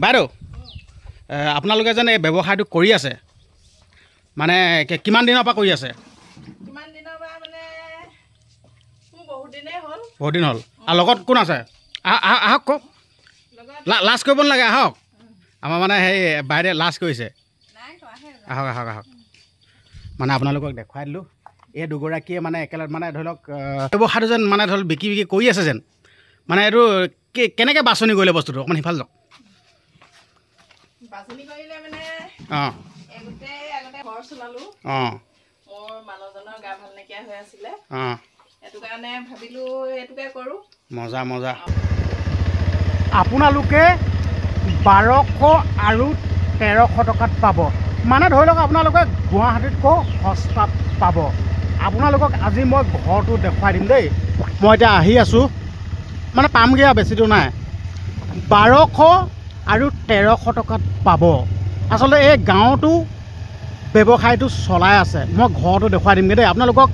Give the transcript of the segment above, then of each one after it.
বাইদেউ আপোনালোকে যেন এই ব্যৱসায়টো কৰি আছে মানে কিমান দিনৰ পৰা কৰি আছে? বহুত দিন হ'ল। আৰু লগত কোন আছে? আহক কওক, লাজ কৰিব নালাগে, আহক। আমাৰ মানে সেই বাইদেউ লাজ কৰিছে। আহক আহক আহক। মানে আপোনালোকক দেখুৱাই দিলোঁ এই দুগৰাকীয়ে মানে একেলগে মানে ধৰি লওক ব্যৱসায়টো যেন মানে ধৰি লওক বিকি কৰি আছে যেন। মানে এইটো কেনেকৈ বাছনি কৰিলে বস্তুটো অকণমান সিফালে যাওক। বাছনি কৰিলে মানে অঁ আগতে ঘৰ চলালোঁ। অঁ মোৰ মানুহজনৰ গা ভাল নাইকিয়া হৈ আছিলে। অঁ সেইটো কাৰণে ভাবিলোঁ এইটোকে কৰোঁ। মজা মজা। আপোনালোকে 1200 আৰু 1300 টকাত পাব। মানে ধৰি লওক আপোনালোকে গুৱাহাটীতকৈ সস্তাত পাব। আপোনালোকক আজি মই ঘৰটো দেখুৱাই দিম দেই। মই এতিয়া আহি আছোঁ মানে পামগৈ আৰু বেছি দূৰ নাই। 1200 আৰু 1300 টকাত পাব। আচলতে এই গাঁৱতো ব্যৱসায়টো চলাই আছে। মই ঘৰটো দেখুৱাই দিমগৈ দেই। আপোনালোকক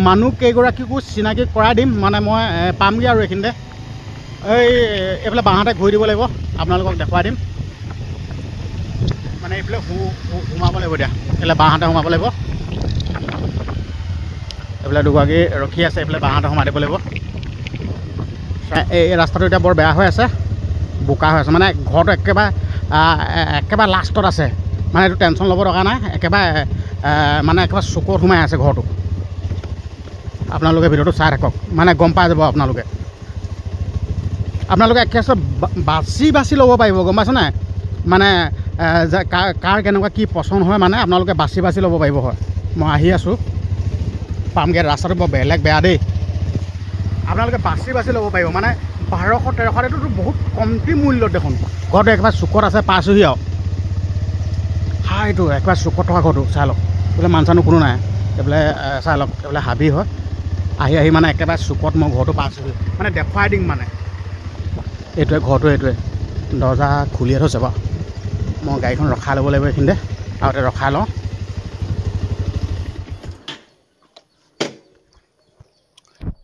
মানুহ কেইগৰাকীকো চিনাকি কৰাই দিম। মানে মই পামগৈ আৰু এইখিনিতে এইফালে বাঁহাতে ঘূৰি দিব লাগিব। আপোনালোকক দেখুৱাই দিম মানে এইফালে সোমাব লাগিব এতিয়া। এইফালে বাঁহাতে সোমাব লাগিব। এইফালে দুগৰাকী ৰখি আছে, এইফালে বাঁহাতে সোমাই দিব লাগিব। এই ৰাস্তাটো এতিয়া বৰ বেয়া হৈ আছে, বোকা হৈ আছে। মানে ঘৰটো একেবাৰে লাষ্টত আছে। মানে এইটো টেনশ্যন ল'ব দৰকাৰ নাই। একেবাৰে চুকত সোমাই আছে ঘৰটো। আপোনালোকে ভিডিঅ'টো চাই থাকক, মানে গম পাই যাব। আপোনালোকে একেবাৰে বাছি ল'ব পাৰিব, গম পাইছে নাই? মানে কাৰ কেনেকুৱা কি পচন্দ হয় মানে আপোনালোকে বাছি ল'ব পাৰিব। হয়, মই আহি আছোঁ পামগৈ। ৰাস্তাটো বৰ বেয়া দেই। আপোনালোকে বাছি ল'ব পাৰিব। মানে 1200-1300 এইটোতো বহুত কমটি মূল্যত দেখোন। ঘৰটো একেবাৰে চুকত আছে, পাইছোঁহি আৰু। এইটো একেবাৰে চুকত থকা ঘৰটো চাই লওক। এইফালে মানুহ চানুহ কোনো নাই। এইফালে চাই লওক, এইফালে হাবি হয়। আহি মানে একেবাৰে চুকত মই ঘৰটো পাইছোঁহি। মানে দেখুৱাই দিম মানে। এইটোৱে ঘৰটো, এইটোৱে দৰ্জা খুলিয়ে থৈছে বাৰু। মই গাড়ীখন ৰখাই ল'ব লাগিব এইখিনিতে। আৰু ৰখাই লওঁ।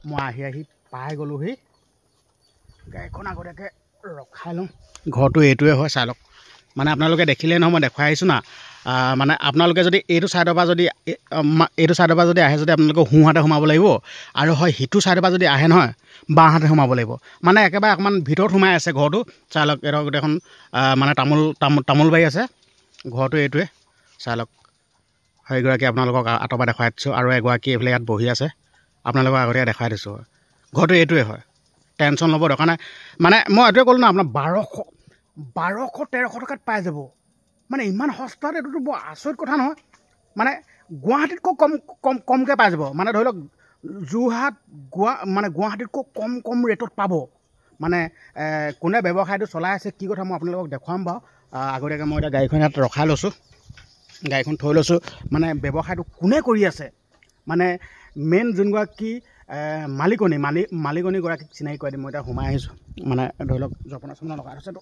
মই আহি পাই গ'লোহি। গাড়ীখন আগতীয়াকৈ ৰখাই লওঁ। ঘৰটো এইটোৱে হয়, চাই লওক। মানে আপোনালোকে দেখিলেই নহয়, মই দেখুৱাই আহিছোঁ না। মানে আপোনালোকে যদি এইটো ছাইডৰ পৰা যদি আহে, যদি আপোনালোকে সোঁহাতে সোমাব লাগিব। আৰু হয় সিটো ছাইডৰ পৰা যদি আহে নহয়, বাওঁহাতে সোমাব লাগিব। মানে একেবাৰে অকণমান ভিতৰত সোমাই আছে ঘৰটো। চাই লওক, এইটো গোটেইখন মানে তামোল বাৰী আছে। ঘৰটো এইটোৱে চাই লওক। সেইগৰাকী আপোনালোকক আঁতৰ পৰা দেখুৱাই দিছোঁ। আৰু এগৰাকী এইফালে ইয়াত বহি আছে, আপোনালোকক আগতীয়াকৈ দেখুৱাই দিছোঁ। ঘৰটো এইটোৱে হয়, টেনশ্যন ল'ব দৰকাৰ নাই। মানে মই এইটোৱে ক'লোঁ না, আপোনাৰ 1200-1300 টকাত পাই যাব। মানে ইমান সস্তাত, এইটোতো বৰ আচৰিত কথা নহয়। মানে গুৱাহাটীতকৈ কমকৈ পাই যাব। মানে ধৰি লওক যোৰহাট গুৱাহাটীতকৈ কম ৰেটত পাব। মানে কোনে ব্যৱসায়টো চলাই আছে কি কথা মই আপোনালোকক দেখুৱাম বাৰু। আগতীয়াকৈ মই এতিয়া গাড়ীখন ইয়াত ৰখাই লৈছোঁ, গাড়ীখন থৈ লৈছোঁ। মানে ব্যৱসায়টো কোনে কৰি আছে, মানে মেইন যোনগৰাকী মালিকনীগৰাকীক চিনাকি কৰাই দিম। মই এতিয়া সোমাই আহিছোঁ। মানে ধৰি লওক জপনা চপনা লগাই থৈছেতো।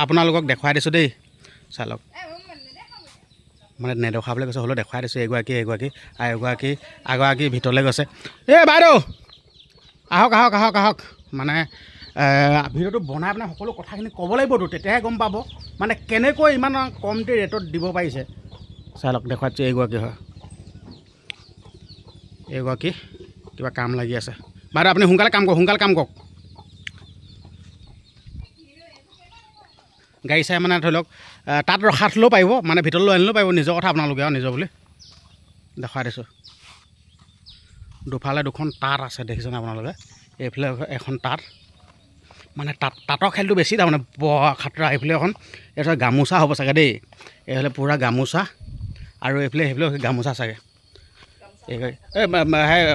আপোনালোকক দেখুৱাই দিছোঁ দেই, চাই লওক। মানে নেদেখুৱাবলৈ কৈছে, হ'লেও দেখুৱাই দিছোঁ। এগৰাকী আৰু এগৰাকী ভিতৰলৈ গৈছে। বাইদেউ আহক। মানে ভিডিঅ'টো বনাই পেলাই সকলো কথাখিনি ক'ব লাগিবতো, তেতিয়াহে গম পাব মানে কেনেকৈ ইমান কমটি ৰেটত দিব পাৰিছে। চাই লওক, দেখুৱাই দিছোঁ। এগৰাকী হয়, এগৰাকী কিবা কাম লাগি আছে। বাইদেউ আপুনি সোনকালে কাম কৰক। গাড়ী চাই মানে ধৰি লওক তাত ৰখাই থ'লেও পাৰিব, মানে ভিতৰলৈ আনিলেও পাৰিব। নিজৰ কথা আপোনালোকে আৰু নিজৰ বুলি দেখুৱাই দিছোঁ। দুফালে দুখন তাঁত আছে, দেখিছেনে আপোনালোকে? এইফালে এখন তাঁত, মানে তাঁতৰ খেলটো বেছি তাৰমানে খাতৰা। এইফালে এখন এইফালে গামোচা হ'ব চাগে দেই। এইফালে পূৰা গামোচা, আৰু সেইফালে গামোচা চাগে।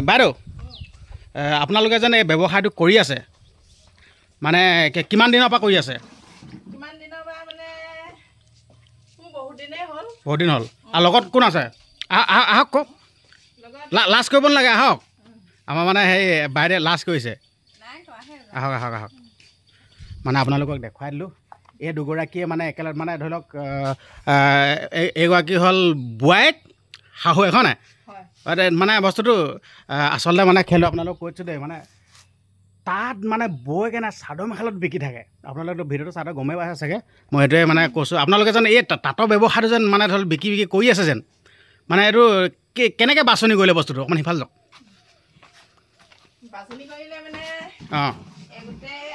বাইদেউ আপোনালোকে যেন এই ব্যৱসায়টো কৰি আছে মানে কিমান দিনৰ পৰা কৰি আছে? বহুত দিন হ'ল। আৰু লগত কোন আছে? আহক কওক, লাজ কৰিব নালাগে, আহক। আমাৰ মানে সেই বাইদেউ লাজ কৰিছে। আহক। মানে আপোনালোকক দেখুৱাই দিলোঁ এই দুগৰাকীয়ে মানে একেলগে মানে ধৰি লওক এইগৰাকী হ'ল বোৱাৰীক, শাহু এখন মানে বস্তুটো আচলতে মানে খেলো আপোনালোক কৈছোঁ দেই মানে তাত মানে বৈ কেনে চাদৰ মেখেলাত বিকি থাকে আপোনালোকেতো ভিডিঅ'টো চাদৰ গমেই পাইছে চাগে মই সেইটোৱে মানে কৈছোঁ আপোনালোকে যেন এই তাঁতৰ ব্যৱসায়টো যেন মানে ধৰক বিকি কৰি আছে যেন মানে এইটো কেনেকৈ বাছনি কৰিলে বস্তুটো অকণমান সিফালে যাওক বাছনি কৰিলে মানে অঁ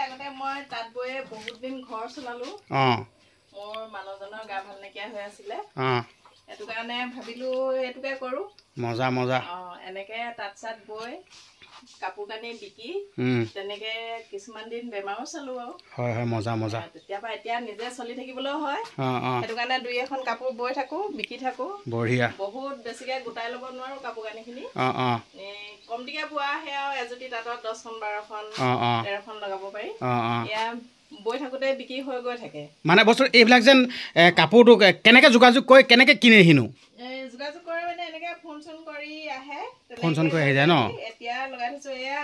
আগতে মই তাত বৈ বহুত দিন ঘৰ চলালোঁ অঁ মোৰ মানুহজনৰ গা ভাল নাইকিয়া হৈ আছিলে অঁ সেইটো কাৰণে ভাবিলোঁ এইটোকে কৰোঁ মজা মজা এনেকৈ তাঁত চাত বৈ কাপোৰ কানি বিকি তেনেকৈ কিছুমান দিন বেমাৰো চালোঁ আৰু হয় হয় মজা মজা তেতিয়াৰ পৰা এতিয়া নিজে চলি থাকিবলৈও হয় অঁ অঁ সেইটো কাৰণে দুই এখন কাপোৰ বৈ থাকোঁ বিকি থাকোঁ বঢ়িয়া বহুত বেছিকৈ গোটাই ল'ব নোৱাৰোঁ কাপোৰ কানিখিনি অঁ অঁ কমটিকৈ বোৱা সেয়া এজুতি তাঁতত 10খন 12খন অঁ অঁ 13খন লগাব পাৰি অঁ অঁ এয়া বৈ থাকোঁতে বিক্ৰী হৈ গৈ থাকে মানে বস্তু এইবিলাক যেন কাপোৰটো কেনেকৈ যোগাযোগ কৰি কেনেকৈ কিনে সিনো যোগাযোগ কৰে মানে এনেকৈ ফোন চোন কৰি আহে ফোন চোন কৰি আহি যায় ন এতিয়া লগাই থৈছোঁ এয়া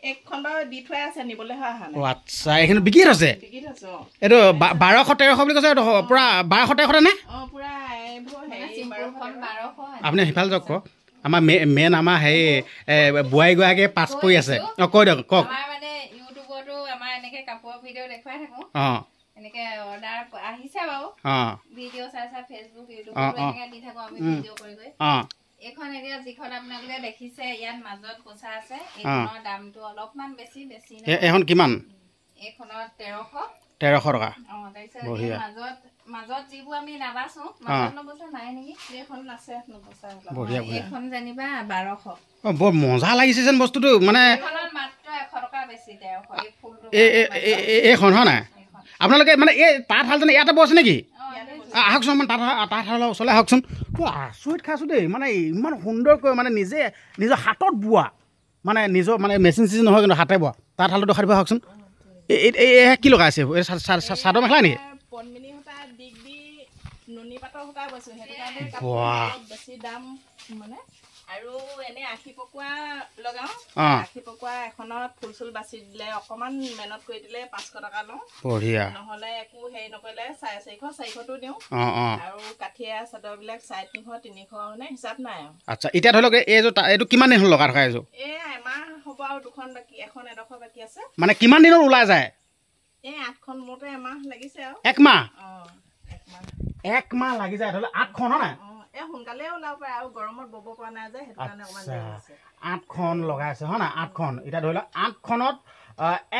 এক খণ্ড দি থোৱাই আছে নিবলৈ অহা নাই অঁ আচ্ছা এইখিনি বিকি থৈছে বিকি থৈছোঁ এইটো 1200 1300 বুলি কৈছে পূৰা 1200 1300 নে অঁ পূৰা এইবোৰ হেৰি 1200 আপুনি সিফালে যাওক কওক আমাৰ মেইন আমাৰ হেৰি বোৱাৰীগৰাকীয়ে পাছ কৰি আছে অঁ কৈ দিয়ক কওক মানে ইউটিউবতো আমাৰ এনেকৈ কাপোৰৰ ভিডিঅ' দেখুৱাই থাকোঁ অঁ এনেকৈ অৰ্ডাৰ আহিছে বাৰু অঁ ভিডিঅ' চাই ফেচবুক ইউটিউবতো এনেকৈ দি থাকোঁ আমি ভিডিঅ' কৰি কৰি অঁ এইখন এতিয়া যিখন আপোনালোকে দেখিছে ইয়াত মাজত পোচা আছে এইখনৰ দামটো অলপমান বেছি এইখন কিমান এইখনত 1300 টকা তাৰপিছত মাজত যিবোৰ আমি নাবাচো মাজত নবচা নাই নেকি এইখন আছে নবচা এইখন যেনিবা 1200 বৰ মজা লাগিছে যেন বস্তুটো মানে এইখনত মাত্ৰ 100 টকা বেছি 1300 এই ফুলটো এইখন হয় নাই আপোনালোকে মানে এই তাঁতশাল যেন ইয়াতে বৈছে নেকি আহকচোন মানে তাঁতশালৰ ওচৰলৈ আহকচোন আচৰিত খাইছোঁ দেই মানে ইমান সুন্দৰকৈ মানে নিজৰ হাতত বোৱা মানে নিজৰ মানে মেচিন চেচিন নহয় কিন্তু হাতে বোৱা তাঁতশালটো দেখাই দিব আহকচোন কি লগাইছে চাদৰ মেখেলা নেকি পদ্মিনী সূতা দিগ দি নুনী পাতৰ সূতা বৈছোঁ সেইটো কাৰণে কাপোৰ বেছি দাম মানে আৰু এনে আশী পকোৱা লগাওঁ আশী পকোৱা এখনত ফুল চুল বাচি দিলে অকণমান মেহনত কৰি দিলে 500 টকা লওঁ বঢ়িয়া নহ'লে একো হেৰি নকৰিলে 450 400টো দিওঁ আৰু কাঠিয়া চাদৰবিলাক 350 300 মানে হিচাপ নাই আৰু আচ্ছা এতিয়া ধৰি লওক এইটো কিমান দিন হ'ল লগাই থকা এইযোৰ এমাহ হ'ব আৰু দুখন বাকী এখন এডোখৰ বাকী আছে মানে কিমান দিনত ওলাই যায় 8খন মোৰতে এমাহ লাগিছে আৰু একমাহ একমাহ লাগি যায় ধৰি লওক 8খন হয় নাই সোনকালে ওলাব পাৰে আৰু গৰমত বব পৰা নাই যে সেইটো কাৰণে অকণমান দেৰি হৈছে 8খন লগাইছে হয় নাই 8খন এতিয়া ধৰি লওক 8খনত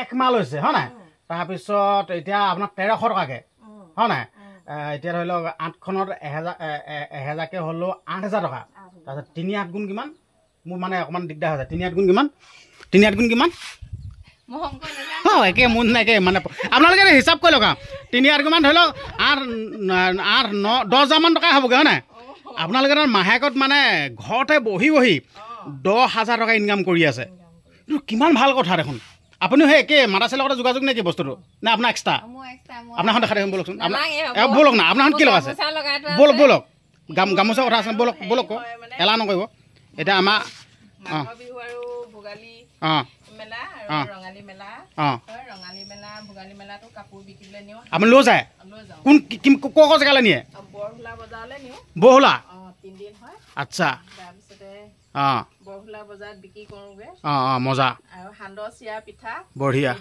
1 মাহ লৈছে হয় নাই তাৰপিছত এতিয়া আপোনাৰ 1300 টকাকৈ হয় নাই এতিয়া ধৰি লওক 8খনত 1000কৈ হ'লেও 8000 টকা তাৰপিছত 3 গুণ কিমান মোৰ মানে অকণমান দিগদাৰ হৈ যায় 3 গুণ কিমান 3 গুণ কিমান একে মোৰ নাই একে মানে আপোনালোকে হিচাপ কৰি লওক 3 গুণমান ধৰি লওক 8 9 10,000মান টকা হ'বগৈ হয় নাই আপোনালোকে তাৰ মাহেকত মানে ঘৰতে বহি 10,000 টকা ইনকাম কৰি আছে এইটো কিমান ভাল কথা দেখোন আপুনিও সেই একে মাদাছৰ লগতে যোগাযোগ নে কি বস্তুটো নে আপোনাৰ এক্সট্ৰা আপোনাৰখন দেখাই দিম ব'লকচোন ব'লক না আপোনাৰখন কি লগাইছে ব'লক গামোচা কথা আছে ব'লক এলাহ নকৰিব এতিয়া আমাৰ বিহু আৰু ভোগালী মেলা আৰু ৰঙালী মেলা ৰঙালী মেলা ভোগালী মেলাটো কাপোৰ বিকিবলৈ নিওঁ আপুনি লৈ যায় কোন ক'ৰ জেগালৈ নিয়ে বৰহোলা বজাৰলৈ নিওঁ বৰহোলা 3 দিন হয় আচ্ছা তাৰপিছতে বৰহোলা বজাৰত বিক্ৰী কৰোঁগৈ মজা আৰু সান্দহ চিৰা পিঠা বঢ়িয়া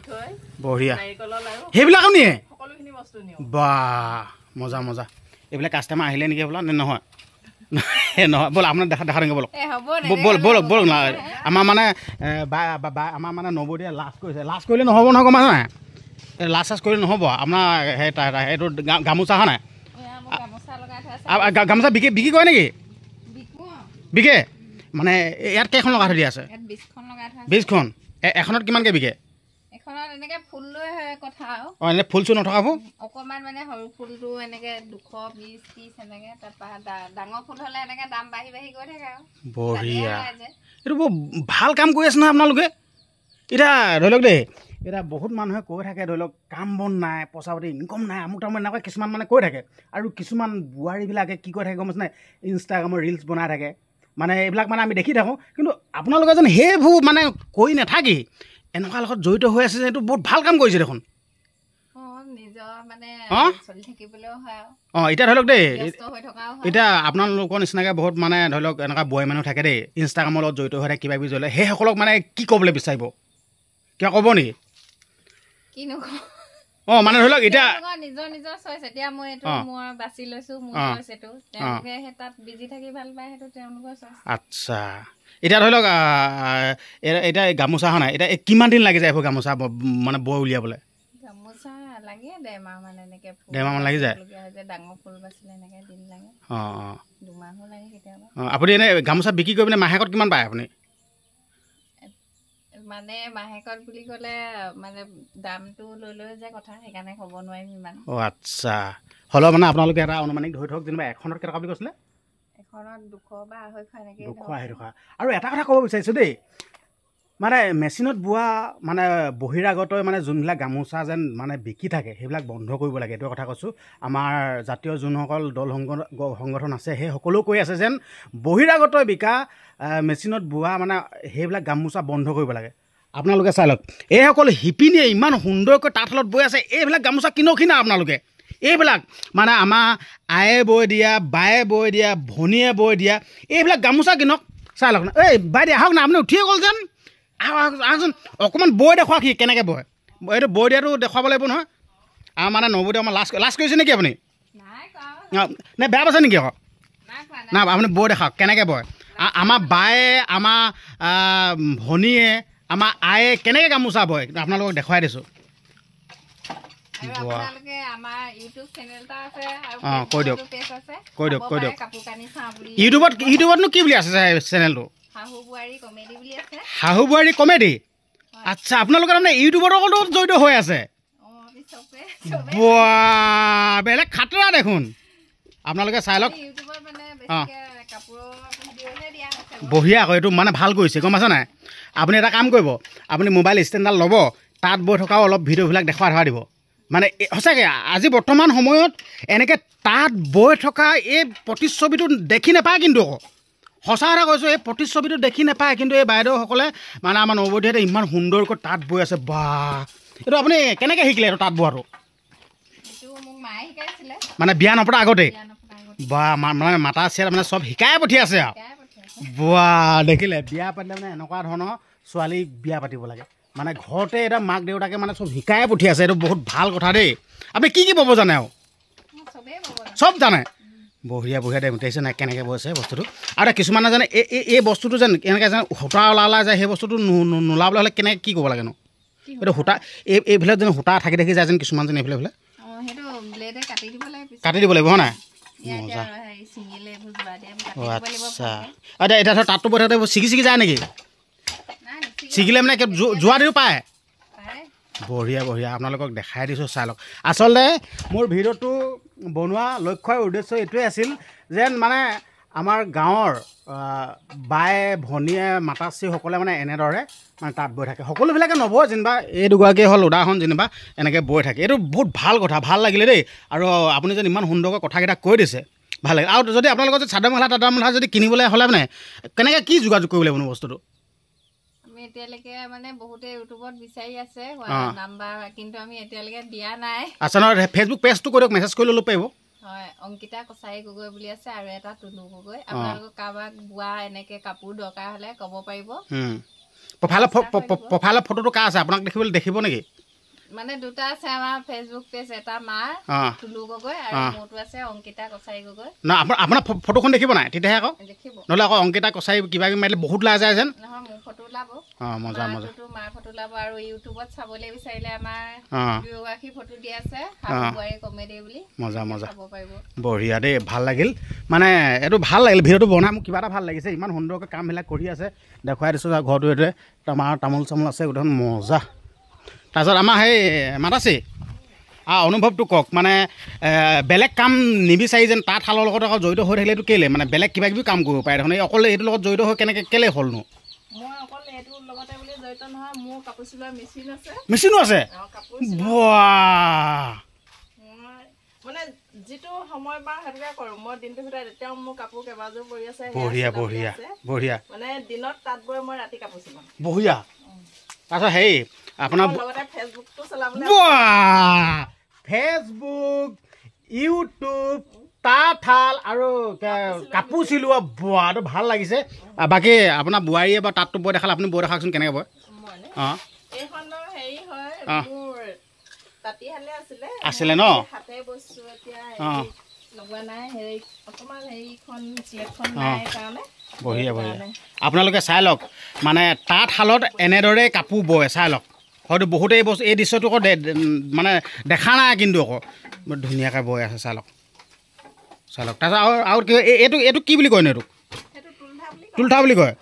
বঢ়িয়া নাৰিকলৰ লাড়ু সেইবিলাকো নিয়ে সকলোখিনি বস্তু নিওঁ বাহ মজা মজা এইবিলাক কাষ্টমাৰ আহিলে নেকি বোলা নে নহয় নহয় ব'ল আপোনাৰ দেখা দেখাই ব'লক ব'লক না আমাৰ মানে আমাৰ মানে নৱদীয়ে লাজ কৰিলে নহ'ব নহয় গম পাইছে নাই লাজ চাজ কৰিলে নহ'ব আপোনাৰ এইটো গামোচা হয় নাই গামোচা বিক্ৰী কৰে নেকি বিকে মানে ইয়াত কেইখন লগাই থৈ দিয়া আছে 20খন এখনত কিমানকৈ বিকে এনেকৈ ফুল লৈ কথা আৰু এনে ফুল চুল নথকাবোৰ অকণমান মানে সৰু ফুলটো এনেকৈ 220 30 এনেকৈ তাৰপৰা ডাঙৰ ফুল হ'লে এনেকৈ দাম বাঢ়ি গৈ থাকে আৰু বঢ়িয়া এইটো বৰ ভাল কাম কৰি আছে নহয় আপোনালোকে এতিয়া ধৰি লওক দেই এতিয়া বহুত মানুহে কৈ থাকে ধৰি লওক কাম বন নাই পইচা পাতি ইনকম নাই আমুক তামুক এনেকুৱা কিছুমান মানে কৈ থাকে আৰু কিছুমান বোৱাৰীবিলাকে কি কৈ থাকে গম পাইছে নাই ইনষ্টাগ্ৰামৰ ৰিলচ বনাই থাকে মানে এইবিলাক মানে আমি দেখি থাকোঁ কিন্তু আপোনালোকে যেন সেইবোৰ মানে কৰি নাথাকি এনেকুৱা লগত জড়িত হৈ আছে যে এইটো বহুত ভাল কাম কৰিছে দেখোন নিজৰ মানে চলি থাকিবলৈও হয় এতিয়া ধৰি লওক দেই ব্যস্ত হৈ থকাও হয় এতিয়া আপোনালোকৰ নিচিনাকৈ বহুত মানে ধৰি লওক এনেকুৱা বয় মানুহ থাকে দেই ইনষ্টাগ্ৰামৰ লগত জড়িত হৈ থাকে কিবা কিবি জ্বলে সেইসকলক মানে কি ক'বলৈ বিচাৰিব কিবা ক'ব নেকি কি নকওঁ মানে ধৰি লওক এতিয়া নিজৰ নিজৰ চইচ এতিয়া মই এইটো মই বাছি লৈছো মোৰ চইচ এইটো তেওঁলোকে সেই তাত বিজি থাকি ভাল পায় সেইটো তেওঁলোকৰ চইচ আচ্ছা এতিয়া ধৰি লওক এতিয়া গামোচা হয় নাই এতিয়া কিমান দিন লাগি যায় এইবোৰ গামোচা মানে বৈ উলিয়াবলৈ গামোচা লাগে 1.5 মাহ মানে এনেকে 1.5 মাহ লাগি যায় ডাঙৰ ফুল বাছিলে এনেকে দিন লাগে 2 মাহো লাগে কেতিয়াবা আপুনি এনে গামোচা বিক্ৰী কৰি পিনে মাহেকত কিমান পায় আপুনি মানে মাহেকত বুলি ক'লে মানে দামটো লৈ লৈ যে কথা সেইকাৰণে ক'ব নোৱাৰিম ইমান আচ্ছা হ'লেও মানে আপোনালোকে এটা অনুমানিক ধৰি থওক যেনিবা এখনত কেইটকা বুলি কৈছিলে এখনত 200 বা 250 এনেকৈ 200 আৰু এটা কথা ক'ব বিচাৰিছোঁ দেই মানে মেচিনত বোৱা মানে বহিৰাগত মানে যোনবিলাক গামোচা যেন মানে বিকি থাকে সেইবিলাক বন্ধ কৰিব লাগে এইটো কথা কৈছোঁ আমাৰ জাতীয় যোনসকল দল সংগঠন আছে সেই সকলেও কৈ আছে যেন বহিৰাগত বিকা মেচিনত বোৱা মানে সেইবিলাক গামোচা বন্ধ কৰিব লাগে আপোনালোকে চাই লওক এইসকল শিপিনীয়ে ইমান সুন্দৰকৈ তাঁতশালত বৈ আছে এইবিলাক গামোচা কিনক না আপোনালোকে এইবিলাক মানে আমাৰ আয়ে বৈ দিয়া বায়ে বৈ দিয়া ভনীয়ে বৈ দিয়া এইবিলাক গামোচা কিনক চাই লওক না এই বাইদেউ আহক না আপুনি উঠিয়ে গ'ল যেন আহকচোন অকণমান বৈ দেখুৱাওক সি কেনেকৈ বয় এইটো বৈ দিয়াটো দেখুৱাব লাগিব নহয় আৰু মানে নবৈ আমাৰ লাজ কৰিছে নেকি আপুনি নে বেয়া পাইছে নেকি আকৌ না আপুনি বৈ দেখাওক কেনেকৈ বয় আমাৰ বায়ে আমাৰ ভনীয়ে আমাৰ আয়ে কেনেকৈ গামোচা বয় আপোনালোকক দেখুৱাই দিছোঁ কৈ দিয়ক ইউটিউবতনো কি বুলি আছে চেনেলটো শাহু বোৱাৰী কমেডি আচ্ছা আপোনালোকে তাৰমানে ইউটিউবৰ লগত জড়িত হৈ আছে বেলেগ খাতৰা দেখোন আপোনালোকে চাই লওক বঢ়িয়া আকৌ এইটো মানে ভাল কৰিছে গম পাইছে নাই আপুনি এটা কাম কৰিব আপুনি মোবাইল ষ্টেণ্ডডাল ল'ব তাত বৈ থকাও অলপ ভিডিঅ'বিলাক দেখুৱাই দিব মানে সঁচাকৈ আজি বৰ্তমান সময়ত এনেকৈ তাত বৈ থকা এই প্ৰতিচ্ছবিটো দেখি নাপায় কিন্তু আকৌ সঁচা কথা কৈছোঁ এই প্ৰতিচ্ছবিটো দেখি নাপায় কিন্তু এই বাইদেউসকলে মানে আমাৰ নৱবধূহঁতে ইমান সুন্দৰকৈ তাঁত বৈ আছে বা এইটো আপুনি কেনেকৈ শিকিলে এইটো তাঁত বোৱাটো মানে বিয়া নপতা আগতেই বা মানে মাতা চিয়াত মানে চব শিকাই পঠিয়াইছে আৰু বোৱা দেখিলে বিয়া পাতিলে মানে এনেকুৱা ধৰণৰ ছোৱালী বিয়া পাতিব লাগে মানে ঘৰতে এটা মাক দেউতাকে মানে চব শিকাই পঠিয়াইছে এইটো বহুত ভাল কথা দেই আপুনি কি ব'ব জানে আৰু চব জানে বঢ়িয়া দেই গোটাইছে নাই কেনেকৈ বৈছে বস্তুটো আৰু কিছুমানে জানে এই বস্তুটো যেন এনেকৈ যেন সূতা ওলালা যায় সেই বস্তুটো নোলাবলৈ হ'লে কেনেকৈ কি ক'ব লাগেনো এইটো সূতা এইফালে যেন সূতা থাকি যায় যেন কিছুমান যেন এইফালে কাটি দিব লাগিব হয় নাই মজা আচ্ছা এতিয়া ধৰ তাঁতটো বৈ থাকোঁতে ছিগি যায় নেকি ছিগিলে মানে যোৱা দিও পায় বঢ়িয়া আপোনালোকক দেখাই দিছোঁ চাই লওক আচলতে মোৰ ভিডিঅ'টো বনোৱা লক্ষ্যৰ উদ্দেশ্য এইটোৱে আছিল যেন মানে আমাৰ গাঁৱৰ বায়ে ভনীয়ে মাতাশ্ৰীসকলে মানে এনেদৰে মানে তাঁত বৈ থাকে সকলোবিলাকে নবয় যেনিবা এই দুগৰাকীয়ে হ'ল উদাহৰণ যেনিবা এনেকৈ বৈ থাকে এইটো বহুত ভাল কথা ভাল লাগিলে দেই আৰু আপুনি যেন ইমান সুন্দৰকৈ কথাকেইটা কৈ দিছে ভাল লাগিল আৰু যদি আপোনালোকৰ যদি চাদৰ মেখেলা যদি কিনিবলৈ হ'লে মানে কেনেকৈ কি যোগাযোগ কৰিব লাগিব বস্তুটো এতিয়ালৈকে মানে বহুতে ইউটিউবত বিচাৰি আছে নাম্বাৰ কিন্তু আমি এতিয়ালৈকে দিয়া নাই আচ্ছা নহয় ফেচবুক পেজটো কৈ দিয়ক মেছেজ কৰি ল'ব পাৰিব হয় অংকিতা কছাৰী গগৈ বুলি আছে আৰু এটা টুলু গগৈ আপোনালোকক কাৰোবাক বোৱা এনেকৈ কাপোৰ দৰকাৰ হ'লে ক'ব পাৰিব প্ৰফাইলৰ ফটোটো কাৰ আছে আপোনাক দেখিব নেকি মানে দুটা আছে আমাৰ ফেচবুক পেজ এটা মাৰ টুলু গগৈ আৰু মোৰটো আছে অংকিতা কছাৰী গগৈ না আপোনাৰ ফটোখন দেখিব নাই তেতিয়াহে আকৌ দেখিব নহ'লে আকৌ অংকিতা কছাৰী কিবা কিবি মাৰিলে বহুত ওলাই যায় যেন নহয় মোৰ ফটো ওলাব মজা মাৰ ফটো ওলাব আৰু ইউটিউবত চাবলৈ বিচাৰিলে আমাৰ দুগৰাকী ফটো দি আছে শাহু বোৱাৰী কমেডি বুলি মজা চাব পাৰিব বঢ়িয়া দেই ভাল লাগিল মানে এইটো ভাল লাগিল ভিডিঅ'টো বনাই মোক কিবা এটা ভাল লাগিছে ইমান সুন্দৰকৈ কামবিলাক কৰি আছে দেখুৱাই দিছোঁ ঘৰটো এইটোৱে আমাৰ তামোল চামোল আছে গোটেই মজা তাৰপিছত আমাৰ সেই মাতাচি অনুভৱটো কওক মানে বেলেগ কাম নিবিচাৰি যেন তাঁতশালৰ লগত আকৌ জড়িত হৈ থাকিলেতো কেলৈ মানে বেলেগ কিবা কিবি কাম কৰিব পাৰে দেখোন এই অকল এইটোৰ লগত জড়িত হৈ কেলৈ হ'লনো মই অকল এইটোৰ লগতে বুলি জড়িত নহয় মোৰ কাপোৰ চিলোৱা মেচিনো আছে মানে যিটো সময় পাওঁ সেইটোকে কৰোঁ মই দিনটোৰ ভিতৰত এতিয়াও মোৰ কাপোৰ কেইবাযোৰ পৰি আছে বঢ়িয়া মানে দিনত তাঁত বৈ মই ৰাতি কাপোৰ চিলাওঁ বঢ়িয়া তাৰপিছত হেৰি আপোনাৰ লগতে ফেচবুকটো চলাবলৈ ফেচবুক ইউটিউব তাঁতশাল আৰু কাপোৰ চিলোৱা বোৱাটো ভাল লাগিছে বাকী আপোনাৰ বোৱাৰীয়ে বা তাঁতটো বৈ দেখালে আপুনি বৈ দেখাওকচোন কেনেকৈ বয় অঁ এইখনৰ হেৰি হয় মোৰ তাঁতীশালে আছিলে ন হাতে বস্তু এতিয়া লগোৱা নাই হেৰি অকণমান হেৰিখন চিলেটখন নাই কাৰণে বঢ়িয়া আপোনালোকে চাই লওক মানে তাঁতশালত এনেদৰে কাপোৰ বয় চাই লওক হয়তো বহুতে এই বস্তু এই দৃশ্যটো আকৌ মানে দেখা নাই কিন্তু আকৌ ধুনীয়াকৈ বৈ আছে চাই লওক তাৰপিছত আৰু এইটো কি বুলি কয়নো এইটো তুলঠা বুলি কয়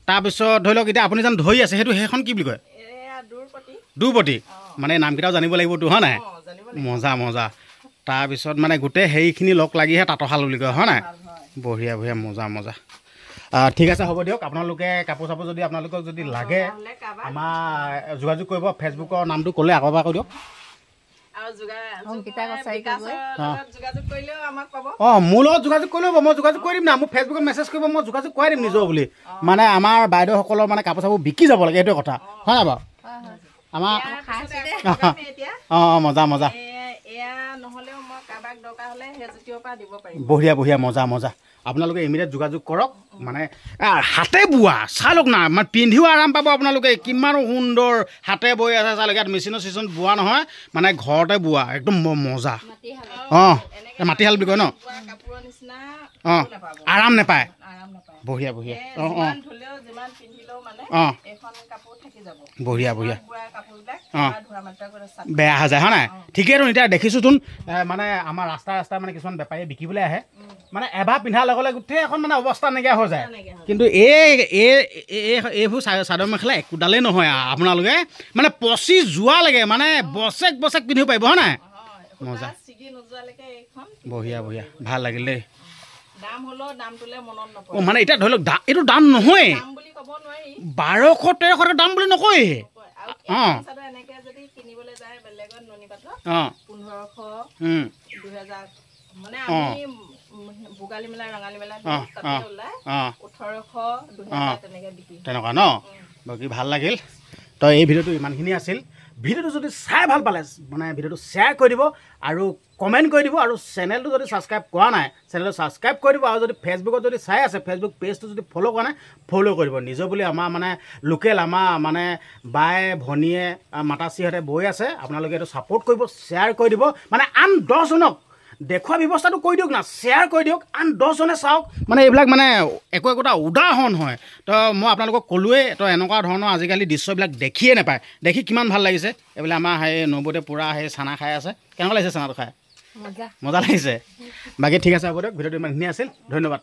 তাৰপিছত ধৰি লওক এতিয়া আপুনি যেন ধৰি আছে সেইখন কি বুলি কয় দুৰপতি মানে নামকেইটাও জানিব লাগিবতো হয় নাই মজা তাৰপিছত মানে গোটেই হেৰিখিনি লগ লাগিহে তাঁতশাল বুলি কয় হয় নাই বঢ়িয়া মজা ঠিক আছে হ'ব দিয়ক আপোনালোকে কাপোৰ চাপোৰ যদি আপোনালোকক যদি লাগে আমাৰ যোগাযোগ কৰিব ফেচবুকৰ নামটো ক'লে আকৌ এবাৰ কৈ দিয়ক মোৰ লগত যোগাযোগ কৰিলেও মই যোগাযোগ কৰি দিম না মোক ফেচবুকত মেছেজ কৰিব মই যোগাযোগ কৰাই দিম নিজৰ বুলি মানে আমাৰ বাইদেউসকলৰ মানে কাপোৰ চাপোৰ বিকি যাব লাগে সেইটোৱে কথা হয় নাই বাৰু আমাৰ মজা বঢ়িয়া মজা আপোনালোকে ইমিডিয়েট যোগাযোগ কৰক মানে হাতে বোৱা চাই লওক না মানে পিন্ধিও আৰাম পাব আপোনালোকে কিমান সুন্দৰ হাতে বৈ আছে চাই লওক ইয়াত মেচিন বোৱা নহয় মানে ঘৰতে বোৱা একদম মজা মাটিশাল বুলি কয় ন আৰাম নাপায় বঢ়িয়া বঢ়িয়া বেয়া হৈ যায় হয় নাই ঠিকেইতো এতিয়া দেখিছোঁচোন মানে আমাৰ ৰাস্তা মানে কিছুমান বেপাৰীয়ে বিকিবলৈ আহে মানে এবাৰ পিন্ধাৰ লগে লগে গোটেই এখন মানে অৱস্থা নাইকিয়া হৈ যায় কিন্তু এইবোৰ চাদৰ মেখেলা একোডালেই নহয় আপোনালোকে মানে পচি যোৱা লাগে মানে বছেক পিন্ধিব পাৰিব হয় নাই মজা বঢ়িয়া ভাল লাগিল দেই মানে এতিয়া ধৰি লওক এইটো দাম নহয় 1200-1300 দাম বুলি নকয় তেনেকুৱা ন বাকী ভাল লাগিল তো এই ভিডিঅ'টো ইমানখিনি আছিল ভিডিঅ'টো যদি চাই ভাল পালে মানে ভিডিঅ'টো শ্বেয়াৰ কৰি দিব আৰু কমেণ্ট কৰি দিব আৰু চেনেলটো যদি ছাবস্ক্ৰাইব কৰা নাই চেনেলটো ছাবস্ক্ৰাইব কৰি দিব আৰু যদি ফেচবুকত যদি চাই আছে ফেচবুক পেজটো যদি ফ'ল' কৰা নাই ফ'ল' কৰিব নিজৰ বুলি আমাৰ মানে লোকেল আমাৰ মানে বাই ভনীয়ে মাতাশ্ৰীহঁতে বৈ আছে আপোনালোকে এইটো ছাপোৰ্ট কৰিব শ্বেয়াৰ কৰি দিব মানে আন 10জনক দেখুওৱা ব্যৱস্থাটো কৰি দিয়ক না শ্বেয়াৰ কৰি দিয়ক আন 10জনে চাওক মানে এইবিলাক মানে একোটা উদাহৰণ হয় তো মই আপোনালোকক ক'লোৱেই তো এনেকুৱা ধৰণৰ আজিকালি দৃশ্যবিলাক দেখিয়ে নাপায় দেখি কিমান ভাল লাগিছে এইবিলাক আমাৰ সেই নবৌতে পূৰা সেই চানা খাই আছে কেনেকুৱা লাগিছে চানাটো খাই মজা লাগিছে বাকী ঠিক আছে হ'ব দিয়ক ভিডিঅ'টো ইমানখিনি আছিল ধন্যবাদ